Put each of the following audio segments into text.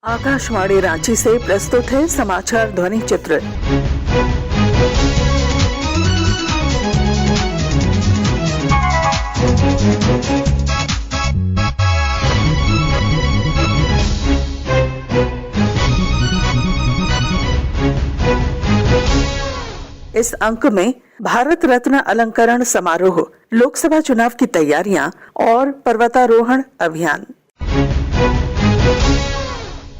आकाशवाणी रांची से प्रस्तुत है समाचार ध्वनि चित्र। इस अंक में भारत रत्न अलंकरण समारोह, लोकसभा चुनाव की तैयारियां और पर्वतारोहण अभियान।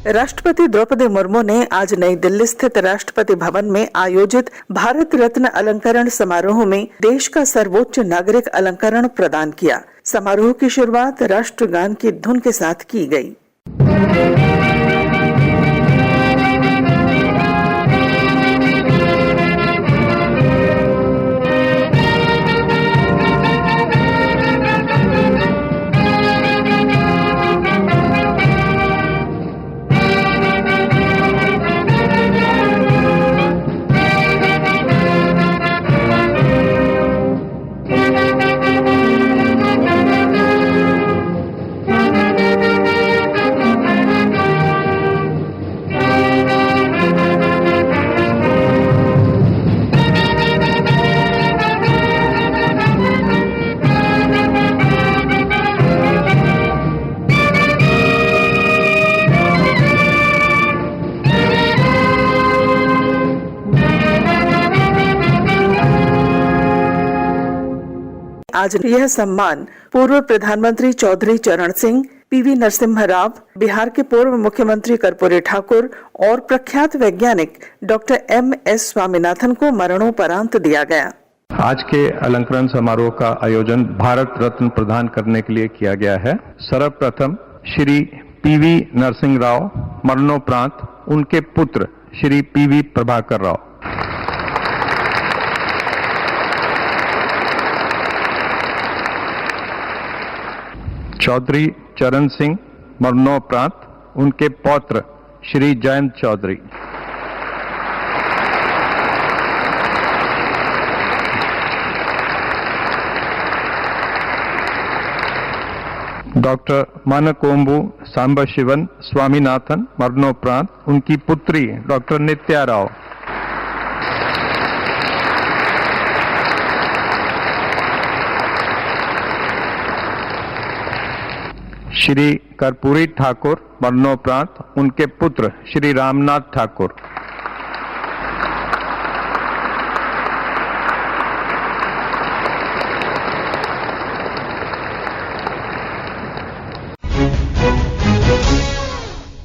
राष्ट्रपति द्रौपदी मुर्मू ने आज नई दिल्ली स्थित राष्ट्रपति भवन में आयोजित भारत रत्न अलंकरण समारोह में देश का सर्वोच्च नागरिक अलंकरण प्रदान किया। समारोह की शुरुआत राष्ट्रगान की धुन के साथ की गई। आज यह सम्मान पूर्व प्रधानमंत्री चौधरी चरण सिंह, पीवी नरसिम्हा राव, बिहार के पूर्व मुख्यमंत्री कर्पूरी ठाकुर और प्रख्यात वैज्ञानिक डॉक्टर M.S. स्वामीनाथन को मरणोपरांत दिया गया। आज के अलंकरण समारोह का आयोजन भारत रत्न प्रदान करने के लिए किया गया है। सर्वप्रथम श्री पीवी नरसिंह राव, मरणोपरांत उनके पुत्र श्री पीवी प्रभाकर राव। चौधरी चरण सिंह, मरणोपरांत उनके पौत्र श्री जयंत चौधरी। डॉक्टर मानकोंबू सांबशिवन स्वामीनाथन, मरणोपरांत उनकी पुत्री डॉक्टर नित्या राव। श्री कर्पूरी ठाकुर, मरणोपरांत उनके पुत्र श्री रामनाथ ठाकुर।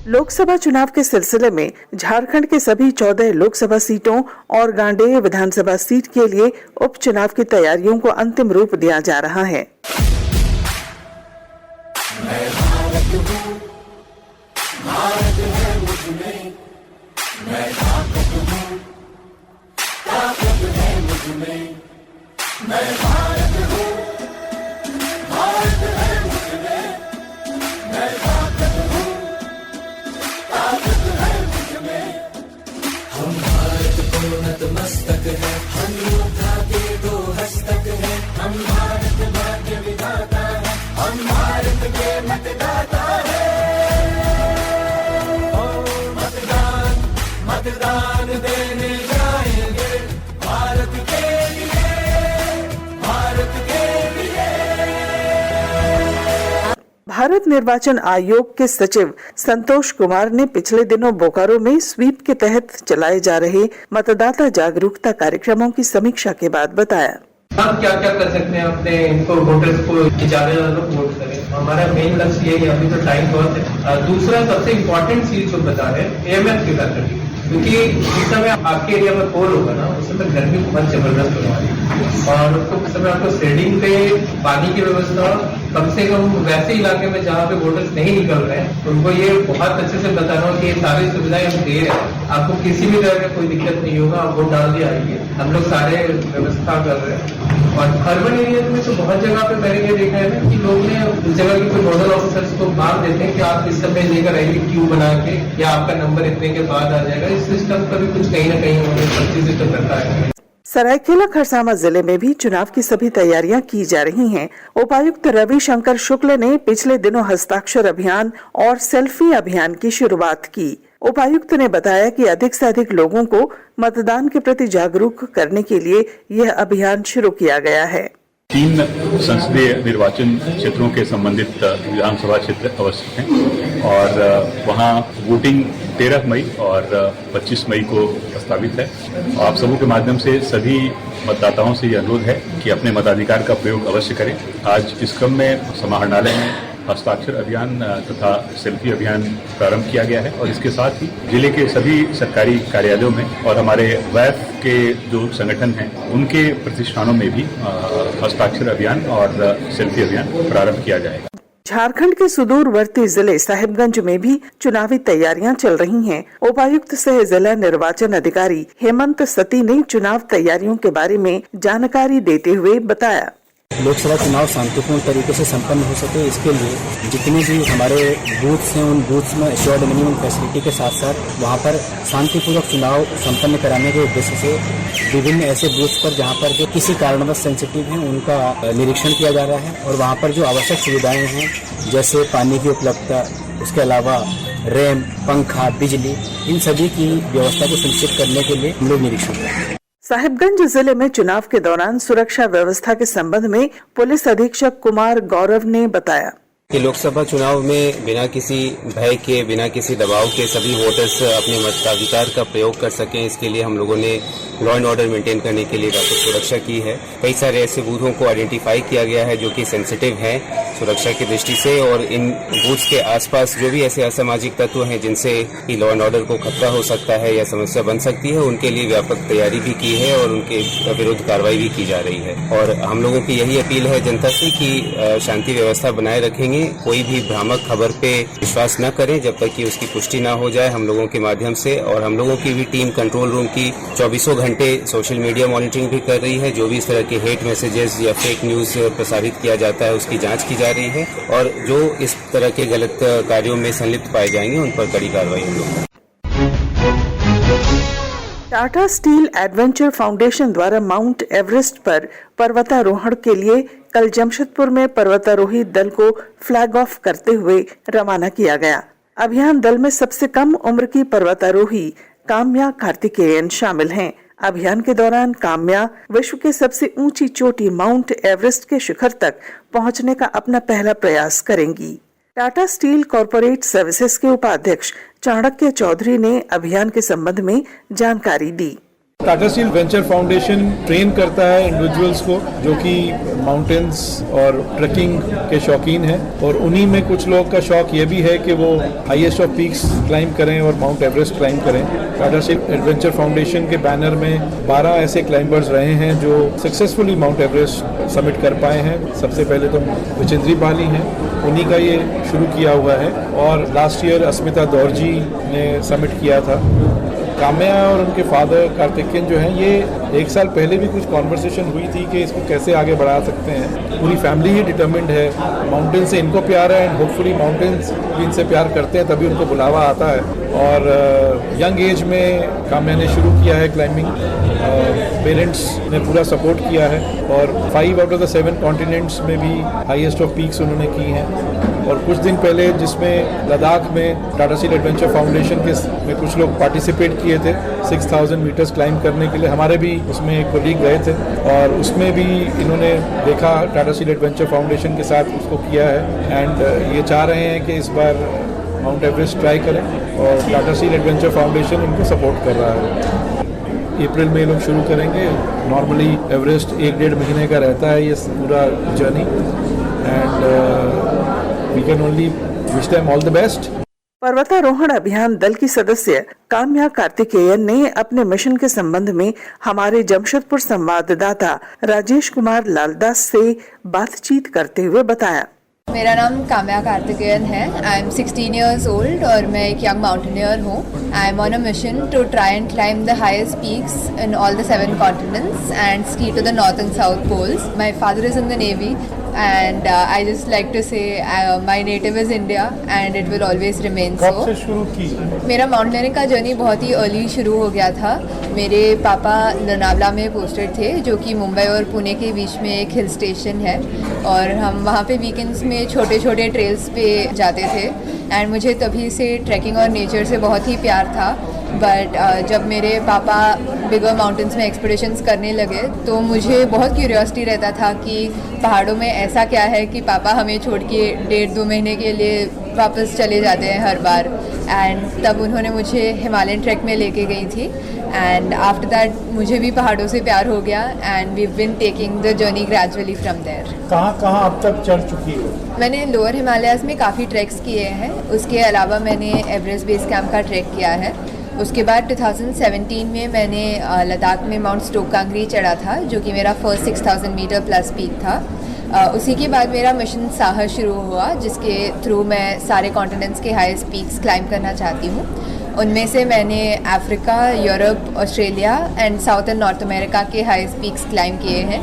लोकसभा चुनाव के सिलसिले में झारखंड के सभी 14 लोकसभा सीटों और गांडेय विधानसभा सीट के लिए उपचुनाव की तैयारियों को अंतिम रूप दिया जा रहा है। भारत है मुझमें, मैं ताकत हूँ, ताकत है मुझमें, मैं भारत हूँ, भारत है मुझमें, मैं ताकत हूँ, ताकत है मुझमें। हम भारत को नतमस्तक है, हम योद्धा के 2 हस्तक है, हम भारत भाग्य विधाता है, हम भारत के मतदाता है। मतदान देने जाएंगे भारत के लिए, भारत के लिए। भारत निर्वाचन आयोग के सचिव संतोष कुमार ने पिछले दिनों बोकारो में स्वीप के तहत चलाए जा रहे मतदाता जागरूकता कार्यक्रमों की समीक्षा के बाद बताया। हम क्या क्या कर सकते हैं अपने इनको वोटर्स को कि ज्यादा लोग वोट करें। हमारा मेन लक्ष्य यही है, अभी तो टाइम बहुत है। दूसरा सबसे इम्पोर्टेंट चीज जो बता रहे हैं AMF की फैसिलिटी, क्योंकि जिस समय आपके एरिया में पोल होगा ना, उस समय गर्मी बहुत जबरदस्त होने वाली है और उस समय आपको शेडिंग पे पानी की व्यवस्था, कम से कम वैसे इलाके में जहाँ पे वोटर्स नहीं निकल रहे हैं उनको ये बहुत अच्छे से बताना हो कि ये सारी सुविधाएं हम दे रहे हैं, आपको किसी भी तरह का कोई दिक्कत नहीं होगा, आप वोट डाल दिया आइए। हम लोग सारे व्यवस्था कर रहे हैं। और अर्बन एरिया में तो बहुत जगह पे मैंने ये देखा है ना कि लोग ने उस जगह के कोई नोडल ऑफिसर्स को मांग देते हैं कि आप इस समय लेकर आइए क्यू बना के, या आपका नंबर इतने के बाद आ जाएगा। इस सिस्टम का भी कुछ कहीं ना कहीं उन्होंने सख्ती से तो करता है। सरायकेला खरसावां जिले में भी चुनाव की सभी तैयारियां की जा रही हैं। उपायुक्त रविशंकर शुक्ल ने पिछले दिनों हस्ताक्षर अभियान और सेल्फी अभियान की शुरुआत की। उपायुक्त ने बताया कि अधिक से अधिक लोगों को मतदान के प्रति जागरूक करने के लिए यह अभियान शुरू किया गया है। 3 संसदीय निर्वाचन क्षेत्रों के संबंधित विधानसभा क्षेत्र अवस्थित हैं और वहां वोटिंग 13 मई और 25 मई को प्रस्तावित है। आप सबों के माध्यम से सभी मतदाताओं से यह अनुरोध है कि अपने मताधिकार का प्रयोग अवश्य करें। आज इस क्रम में समाहरणालय में हस्ताक्षर अभियान तथा सेल्फी अभियान प्रारंभ किया गया है और इसके साथ ही जिले के सभी सरकारी कार्यालयों में और हमारे वैफ के जो संगठन हैं उनके प्रतिष्ठानों में भी हस्ताक्षर अभियान और सेल्फी अभियान प्रारंभ किया जाएगा। झारखंड के सुदूरवर्ती जिले साहिबगंज में भी चुनावी तैयारियां चल रही हैं। उपायुक्त सह जिला निर्वाचन अधिकारी हेमंत सती ने चुनाव तैयारियों के बारे में जानकारी देते हुए बताया। लोकसभा चुनाव शांतिपूर्ण तरीके से संपन्न हो सके, इसके लिए जितने भी हमारे बूथ्स हैं उन बूथ्स में एश्योर्ड मिनिमम फैसिलिटी के साथ साथ वहां पर शांतिपूर्वक चुनाव संपन्न कराने के उद्देश्य से विभिन्न ऐसे बूथ्स पर जहां पर किसी कारणवश सेंसिटिव हैं उनका निरीक्षण किया जा रहा है और वहां पर जो आवश्यक सुविधाएं हैं जैसे पानी की उपलब्धता, उसके अलावा रैम्प, पंखा, बिजली, इन सभी की व्यवस्था को सुनिश्चित करने के लिए हम लोग निरीक्षण कर रहे हैं। साहिबगंज जिले में चुनाव के दौरान सुरक्षा व्यवस्था के संबंध में पुलिस अधीक्षक कुमार गौरव ने बताया कि लोकसभा चुनाव में बिना किसी भय के, बिना किसी दबाव के सभी वोटर्स अपने मताधिकार का प्रयोग कर सकें, इसके लिए हम लोगों ने लॉ एंड ऑर्डर मेंटेन करने के लिए व्यापक सुरक्षा की है। कई सारे ऐसे बूथों को आइडेंटिफाई किया गया है जो कि सेंसिटिव हैं सुरक्षा की दृष्टि से और इन बूथ्स के आसपास जो भी ऐसे असामाजिक तत्व हैं जिनसे कि लॉ एंड ऑर्डर को खतरा हो सकता है या समस्या बन सकती है, उनके लिए व्यापक तैयारी भी की है और उनके विरुद्ध कार्रवाई भी की जा रही है। और हम लोगों की यही अपील है जनता से कि शांति व्यवस्था बनाए रखेंगे, कोई भी भ्रामक खबर पे विश्वास न करें जब तक कि उसकी पुष्टि न हो जाए हम लोगों के माध्यम से। और हम लोगों की भी टीम कंट्रोल रूम की 24 घंटे सोशल मीडिया मॉनिटरिंग भी कर रही है। जो भी इस तरह के हेट मैसेजेस या फेक न्यूज प्रसारित किया जाता है उसकी जांच की जा रही है और जो इस तरह के गलत कार्यों में संलिप्त पाए जाएंगे उन पर कड़ी कार्रवाई हम लोग। टाटा स्टील एडवेंचर फाउंडेशन द्वारा माउंट एवरेस्ट पर पर्वतारोहण के लिए कल जमशेदपुर में पर्वतारोही दल को फ्लैग ऑफ करते हुए रवाना किया गया। अभियान दल में सबसे कम उम्र की पर्वतारोही काम्या कार्तिकेयन शामिल हैं। अभियान के दौरान काम्या विश्व के सबसे ऊंची चोटी माउंट एवरेस्ट के शिखर तक पहुंचने का अपना पहला प्रयास करेंगी। टाटा स्टील कॉरपोरेट सर्विसेज के उपाध्यक्ष चाणक्य चौधरी ने अभियान के संबंध में जानकारी दी। Tata steel venture foundation train करता है इंडिविजुअल्स को जो कि माउंटेन्स और ट्रैकिंग के शौकीन हैं और उन्हीं में कुछ लोग का शौक ये भी है कि वो हाईएस्ट ऑफ पीक्स क्लाइंब करें और माउंट एवरेस्ट क्लाइंब करें। टाटा स्टील एडवेंचर फाउंडेशन के बैनर में 12 ऐसे क्लाइंबर्स रहे हैं जो सक्सेसफुली माउंट एवरेस्ट समिट कर पाए हैं। सबसे पहले तो विजेंद्री बाली हैं, उन्हीं का ये शुरू किया हुआ है और लास्ट ईयर अस्मिता दौरजी ने समिट किया था। काम्या और उनके फादर कार्तिकेयन जो हैं ये 1 साल पहले भी कुछ कॉन्वर्सेशन हुई थी कि इसको कैसे आगे बढ़ा सकते हैं। पूरी फैमिली ही डिटर्मिन्ड है, माउंटेन से इनको प्यार है एंड होपफुली माउंटेन्स भी इनसे प्यार करते हैं तभी उनको बुलावा आता है। और यंग एज में काम्या ने शुरू किया है क्लाइंबिंग, पेरेंट्स ने पूरा सपोर्ट किया है और 5 आउट ऑफ द 7 कॉन्टिनेंट्स में भी हाईएस्ट ऑफ पीक्स उन्होंने की हैं। और कुछ दिन पहले जिसमें लद्दाख में टाटा स्टील एडवेंचर फाउंडेशन के में कुछ लोग पार्टिसिपेट किए थे 6000 मीटर्स क्लाइंब करने के लिए, हमारे भी उसमें एक कोलीग गए थे और उसमें भी इन्होंने देखा टाटा स्टील एडवेंचर फाउंडेशन के साथ उसको किया है एंड ये चाह रहे हैं कि इस बार माउंट एवरेस्ट ट्राई करें और टाटा स्टील एडवेंचर फाउंडेशन इनको सपोर्ट कर रहा है। अप्रैल में ये लोग शुरू करेंगे। नॉर्मली एवरेस्ट 1-1.5 महीने का रहता है ये पूरा journey and we can only wish them all the best. पर्वतारोहण अभियान दल की सदस्य काम्या कार्तिकेयन ने अपने मिशन के संबंध में हमारे जमशेदपुर संवाददाता राजेश कुमार लालदास से बातचीत करते हुए बताया। मेरा नाम काम्या कार्तिकेयन है। आई एम 16 years old और मैं एक यंग माउंटेनियर हूँ। I am on a mission to try and climb the highest peaks in all the 7 continents and ski to the north and south poles. My father is in the Navy and I just like to say my native is India and it will always remain so. कब से शुरू की? मेरा mountaineering का journey बहुत ही early शुरू हो गया था। मेरे पापा लोनावला में पोस्टेड थे, जो कि मुंबई और पुणे के बीच में एक हिल स्टेशन है, और हम वहाँ पे वीकेंड्स में छोटे छोटे ट्रेल्स पे जाते थे। एंड मुझे तभी से ट्रैकिंग और नेचर से बहुत ही प्यार था। बट जब मेरे पापा बिगर माउंटेन्स में एक्सपीडिशंस करने लगे तो मुझे बहुत क्यूरियोसिटी रहता था कि पहाड़ों में ऐसा क्या है कि पापा हमें छोड़ के 1.5-2 महीने के लिए वापस चले जाते हैं हर बार। एंड तब उन्होंने मुझे हिमालयन ट्रैक में लेके गई थी, एंड आफ्टर दैट मुझे भी पहाड़ों से प्यार हो गया, and we been taking the journey gradually from there. कहाँ कहाँ अब तक चढ़ चुकी हो? मैंने लोअर हिमालयाज़ में काफ़ी ट्रैक्स किए हैं। उसके अलावा मैंने एवरेस्ट बेस कैंप का ट्रैक किया है। उसके बाद 2017 में मैंने लद्दाख में माउंट स्टोक कांगरी चढ़ा था, जो कि मेरा फर्स्ट 6000 मीटर प्लस पीक था। उसी के बाद मेरा मिशन साहस शुरू हुआ, जिसके थ्रू मैं सारे कॉन्टिनेंट्स के हाईएस्ट पीक्स क्लाइंब करना चाहती हूँ। उनमें से मैंने Africa, Europe, Australia and South and North America के हाईएस्ट पीक्स क्लाइंब किए हैं।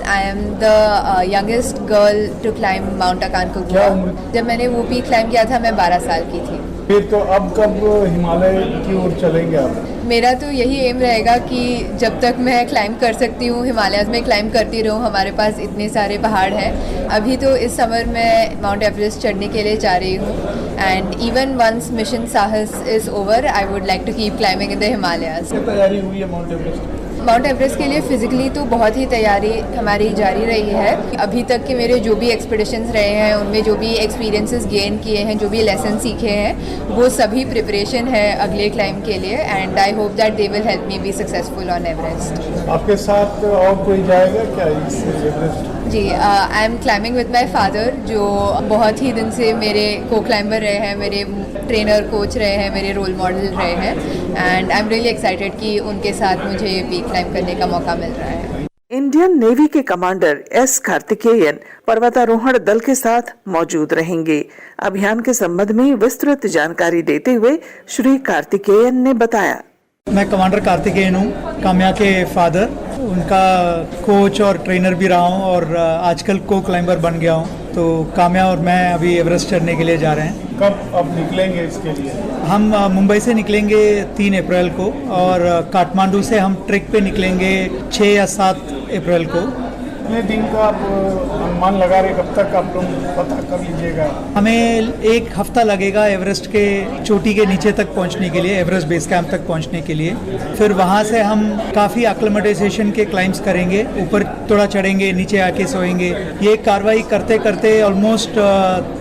I am the youngest girl to climb Mount Aconcagua. जब मैंने वो पीक क्लाइंब किया था मैं 12 साल की थी। फिर तो अब कब हिमालय की ओर चलेंगे आप? मेरा तो यही एम रहेगा कि जब तक मैं क्लाइंब कर सकती हूँ हिमालयाज़ में क्लाइंब करती रहूँ। हमारे पास इतने सारे पहाड़ हैं। अभी तो इस समर मैं माउंट एवरेस्ट चढ़ने के लिए जा रही हूँ, and even once mission Sahas is over I would like to keep climbing in the Himalayas. तैयारी हुई है माउंट एवरेस्ट? माउंट एवरेस्ट के लिए फ़िज़िकली तो बहुत ही तैयारी हमारी जारी रही है। अभी तक के मेरे जो भी एक्सपीडिशंस रहे हैं, उनमें जो भी एक्सपीरियंसेस गेन किए हैं, जो भी लेसन सीखे हैं, वो सभी प्रिपरेशन है अगले क्लाइंब के लिए, and I hope that they will help me be successful on Everest. आपके साथ और कोई जाएगा क्या इस एवरेस्ट? जी, I am climbing with my father, जो बहुत ही दिन से मेरे को क्लाइंबर रहे हैं, मेरे ट्रेनर कोच रहे हैं, मेरे रोल मॉडल रहे हैं, and I am really excited कि उनके साथ मुझे पीक क्लाइंब करने का मौका मिल रहा है। इंडियन नेवी के कमांडर एस कार्तिकेयन पर्वतारोहण दल के साथ मौजूद रहेंगे। अभियान के संबंध में विस्तृत जानकारी देते हुए श्री कार्तिकेयन ने बताया, मैं कमांडर कार्तिकेयन हूँ, काम्या के फादर, उनका कोच और ट्रेनर भी रहा हूँ, और आजकल को क्लाइंबर बन गया हूँ। तो काम्या और मैं अभी एवरेस्ट चढ़ने के लिए जा रहे हैं। कब अब निकलेंगे इसके लिए? हम मुंबई से निकलेंगे 3 अप्रैल को, और काठमांडू से हम ट्रैक पे निकलेंगे 6 या 7 अप्रैल को। कितने दिन का आप अनुमान लगा रहे, कब तक आप लोग पता कर लीजिएगा? हमें 1 हफ्ता लगेगा एवरेस्ट के चोटी के नीचे तक पहुंचने के लिए, एवरेस्ट बेस कैंप तक पहुंचने के लिए। फिर वहां से हम काफ़ी एक्लिमेटाइजेशन के क्लाइंब्स करेंगे, ऊपर थोड़ा चढ़ेंगे, नीचे आके सोएंगे। ये कार्रवाई करते करते ऑलमोस्ट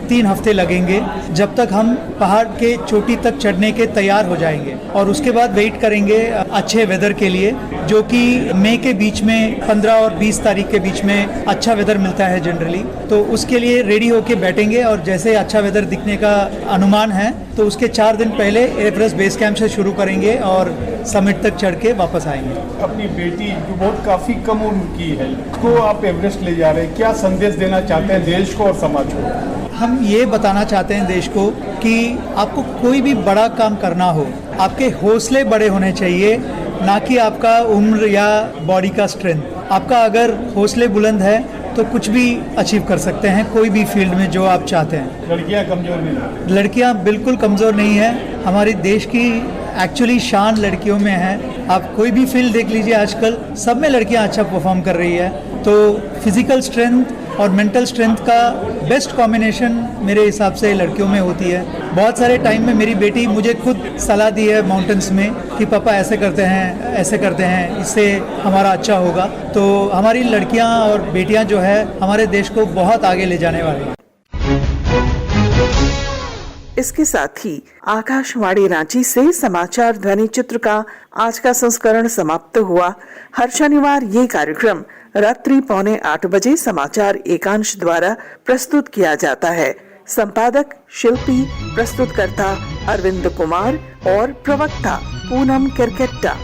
3 हफ्ते लगेंगे, जब तक हम पहाड़ के चोटी तक चढ़ने के तैयार हो जाएंगे। और उसके बाद वेट करेंगे अच्छे वेदर के लिए, जो कि मई के बीच में 15 और 20 तारीख के बीच में अच्छा वेदर मिलता है जनरली। तो उसके लिए रेडी होके बैठेंगे, और जैसे अच्छा वेदर दिखने का अनुमान है तो उसके 4 दिन पहले एवरेस्ट बेस कैंप से शुरू करेंगे और समिट तक चढ़ के वापस आएंगे। अपनी बेटी जो बहुत काफ़ी कम उम्र की है, उसको आप एवरेस्ट ले जा रहे हैं, क्या संदेश देना चाहते हैं देश को और समाज को? हम ये बताना चाहते हैं देश को कि आपको कोई भी बड़ा काम करना हो, आपके हौसले बड़े होने चाहिए, ना कि आपका उम्र या बॉडी का स्ट्रेंथ। आपका अगर हौसले बुलंद है तो कुछ भी अचीव कर सकते हैं, कोई भी फील्ड में जो आप चाहते हैं। लड़कियां कमज़ोर नहीं? लड़कियां बिल्कुल कमज़ोर नहीं है। हमारे देश की एक्चुअली शान लड़कियों में है। आप कोई भी फील्ड देख लीजिए, आजकल सब में लड़कियां अच्छा परफॉर्म कर रही है। तो फिजिकल स्ट्रेंथ और मेंटल स्ट्रेंथ का बेस्ट कॉम्बिनेशन मेरे हिसाब से लड़कियों में होती है। बहुत सारे टाइम में मेरी बेटी मुझे खुद सलाह दी है माउंटेन्स में कि पापा ऐसे करते हैं, ऐसे करते हैं, इससे हमारा अच्छा होगा। तो हमारी लड़कियां और बेटियां जो है हमारे देश को बहुत आगे ले जाने वाली हैं। इसके साथ ही आकाशवाणी रांची से समाचार ध्वनि चित्र का आज का संस्करण समाप्त हुआ। हर शनिवार ये कार्यक्रम रात्रि 7:45 बजे समाचार एकांश द्वारा प्रस्तुत किया जाता है। संपादक शिल्पी, प्रस्तुतकर्ता अरविंद कुमार और प्रवक्ता पूनम किरकेट्टा।